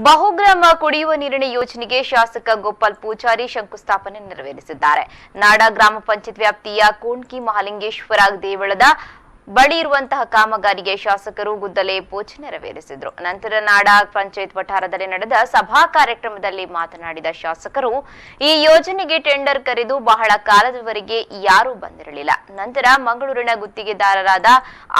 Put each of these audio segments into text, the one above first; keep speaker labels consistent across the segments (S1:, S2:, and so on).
S1: ಬಹುಗ್ರಾಮ ಕುಡಿಯುವ ನೀರಿನ ಯೋಜನೆಗೆ ಶಾಸಕ ಗೋಪಾಲ್ ಪೂಜಾರಿ ಶಂಕುಸ್ಥಾಪನೆ ನೆರವೇರಿಸಿದ್ದಾರೆ. ನಾಡ ಗ್ರಾಮ ಪಂಚಾಯತ್ ವ್ಯಾಪ್ತಿಯ ಕೋಣ್ಕಿ ಮಹಾಲಿಂಗೇಶ್ವರ ದೇವಳದ ಬಳಿ ಇರುವಂತಹ ಕಾಮಗಾರಿಗೆ ಶಾಸಕರು ಗುದ್ದಲಿ ಪೂಜೆ ನೆರವೇರಿಸಿದರು. ನಂತರ ನಾಡ ಪಂಚಾಯತ್ ವಠಾರದಲ್ಲಿ ನಡೆದ ಸಭಾ ಕಾರ್ಯಕ್ರಮದಲ್ಲಿ ಮಾತನಾಡಿದ ಶಾಸಕರು, ಈ ಯೋಜನೆಗೆ ಟೆಂಡರ್ ಕರೆದು ಬಹಳ ಕಾಲದವರೆಗೆ ಯಾರೂ ಬಂದಿರಲಿಲ್ಲ. ನಂತರ ಮಂಗಳೂರಿನ ಗುತ್ತಿಗೆದಾರರಾದ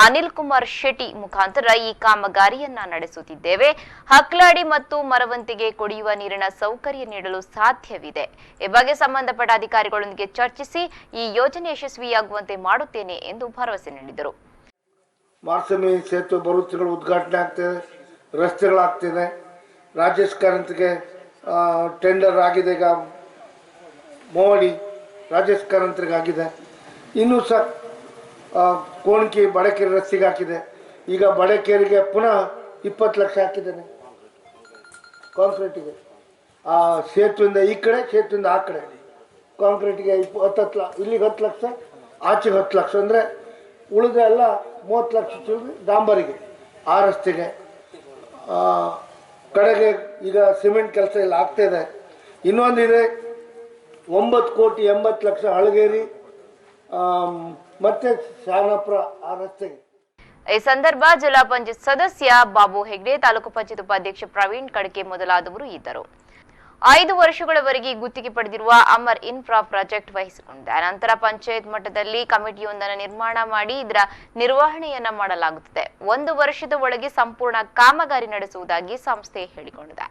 S1: ಅನಿಲ್ ಕುಮಾರ್ ಶೆಟ್ಟಿ ಮುಖಾಂತರ ಈ ಕಾಮಗಾರಿಯನ್ನ ನಡೆಸುತ್ತಿದ್ದೇವೆ. ಹಕ್ಲಾಡಿ ಮತ್ತು ಮರವಂತಿಗೆ ಕುಡಿಯುವ ನೀರಿನ ಸೌಕರ್ಯ ನೀಡಲು ಸಾಧ್ಯವಿದೆ. ಈ ಬಗ್ಗೆ ಸಂಬಂಧಪಟ್ಟ ಅಧಿಕಾರಿಗಳೊಂದಿಗೆ ಚರ್ಚಿಸಿ ಈ ಯೋಜನೆ ಯಶಸ್ವಿಯಾಗುವಂತೆ ಮಾಡುತ್ತೇನೆ ಎಂದು ಭರವಸೆ ನೀಡಿದರು.
S2: ಮಾರ್ಸಮಿ ಸೇತು ಬರುತ್ತಿಗಳು ಉದ್ಘಾಟನೆ ಆಗ್ತಿದೆ, ರಸ್ತೆಗಳಾಗ್ತಿದೆ. ರಾಜೇಶ್ ಕಾರಂತ್ಗೆ ಟೆಂಡರ್ ಆಗಿದೆ. ಈಗ ಮೋವಡಿ ರಾಜೇಶ್ ಕಾರಂತ್ರಿಗೆ ಆಗಿದೆ. ಇನ್ನೂ ಸಹ ಕೋಣ್ಕಿ ಬಡಕೇರಿ ರಸ್ತೆಗೆ ಹಾಕಿದೆ. ಈಗ ಬಡಕೇರಿಗೆ ಪುನಃ 20 ಲಕ್ಷ ಹಾಕಿದ್ದೇನೆ ಕಾಂಕ್ರೀಟಿಗೆ. ಆ ಸೇತುವಿಂದ ಈ ಕಡೆ, ಸೇತುವಿಂದ ಆ ಕಡೆ ಕಾಂಕ್ರೀಟಿಗೆ 10 ಲಕ್ಷ, ಇಲ್ಲಿಗೆ 10 ಲಕ್ಷ, ಆಚೆಗೆ 10 ಲಕ್ಷ, ಅಂದರೆ ಉಳಿದ ಎಲ್ಲ 30 ಲಕ್ಷ ಡಾಂಬರಿಗೆ. ಆ ರಸ್ತೆಗೆ ಕಡೆಗೆ ಈಗ ಸಿಮೆಂಟ್ ಕೆಲಸ ಎಲ್ಲ ಆಗ್ತಾಯಿದೆ. ಇನ್ನೊಂದಿದೆ 9,80,00,000 ಹಳಗೇರಿ ಮತ್ತೆ ಶಾನಪುರ ಆ ರಸ್ತೆಗೆ.
S1: ಈ ಸಂದರ್ಭ ಜಿಲ್ಲಾ ಪಂಚಾಯತ್ ಸದಸ್ಯ ಬಾಬು ಹೆಗ್ಡೆ, ತಾಲೂಕು ಪಂಚಾಯತ್ ಉಪಾಧ್ಯಕ್ಷ ಪ್ರವೀಣ್ ಕಡಕೆ ಮೊದಲಾದವರು ಇದ್ದರು. 5 ವರ್ಷಗಳವರೆಗೆ ಗುತ್ತಿಗೆ ಪಡೆದಿರುವ ಅಮರ್ ಇನ್ಫ್ರಾ ಪ್ರಾಜೆಕ್ಟ್ ವಹಿಸಿಕೊಂಡಿದೆ. ನಂತರ ಪಂಚಾಯತ್ ಮಟ್ಟದಲ್ಲಿ ಕಮಿಟಿಯೊಂದನ್ನು ನಿರ್ಮಾಣ ಮಾಡಿ ಇದರ ನಿರ್ವಹಣೆಯನ್ನ ಮಾಡಲಾಗುತ್ತದೆ. 1 ವರ್ಷದ ಒಳಗೆ ಸಂಪೂರ್ಣ ಕಾಮಗಾರಿ ನಡೆಸುವುದಾಗಿ ಸಂಸ್ಥೆ ಹೇಳಿಕೊಂಡಿದೆ.